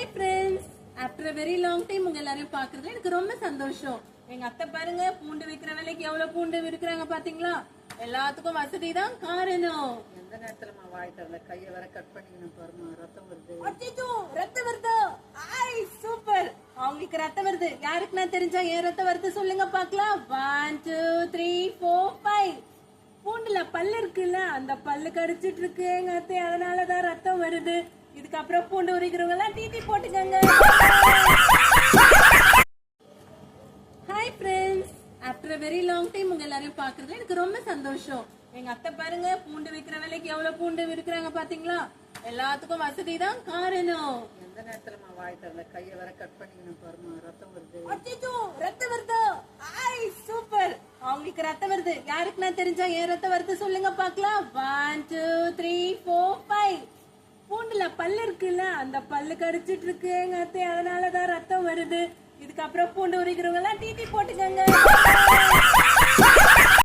Hi friends, after very long time உங்க எல்லாரையும் பாக்குறதுல எனக்கு ரொம்ப சந்தோஷம். எங்க அத்தை பாருங்க, பூண்டு விக்கிற விலைக்கு எவ்வளவு பூண்டு விற்கிறாங்க பாத்தீங்களா? எல்லாத்துக்கும் வசதி தான் காரணம். எந்த நேரத்துல வாய் தரல கைய வர கட் பண்ணி பாருமா, ரத்தம் வருது. அச்சச்சோ, ரத்தம் வருதா? ஐ சூப்பர். அவங்களுக்கு ரத்தம் வருது. யாருக்கு நான் தெரிஞ்சா ஏன் ரத்தம் வருது சொல்லுங்க பாக்கலாம். 1 2 3 4 5. பூண்டுல பல்லு இருக்குல்ல, அந்த பல்லு கடிச்சிட்டு இருக்கு எங்க அத்தை, அதனாலதான் ரத்தம் வருது. இதுக்கப்புறம் பூண்டு உரிக்கிறவங்க எல்லாம் டிடி போட்டுக்கங்க. Hi friends, after very long time உங்க எல்லாரையும் பாக்குறதுல எனக்கு ரொம்ப சந்தோஷம். எங்க அத்தை பாருங்க, பூண்டு விக்கிற விலைக்கு எவ்வளவு பூண்டு விற்கிறாங்க பாத்தீங்களா? எல்லாத்துக்கும் வசதி தான் காரணம். எந்த நேரத்துல வாய் தரல கைய வர கட் பண்ணி பாருமா, ரத்தம் வருது. அச்சச்சோ, ரத்தம் வருதா? ஐ சூப்பர். அவங்களுக்கு ரத்தம் வருது. யாருக்கு நான் தெரிஞ்சா ஏன் ரத்தம் வருது சொல்லுங்க பாக்கலாம். 1 2 3 4 5. பூண்டுல பல்லு இருக்குல்ல, அந்த பல்லு கடிச்சிட்டு இருக்கு எங்க அத்தை, அதனாலதான் ரத்தம் வருது. இதுக்கப்புறம் பூண்டு உரிக்கிறவங்க எல்லாம் டிடி போட்டுக்கங்க.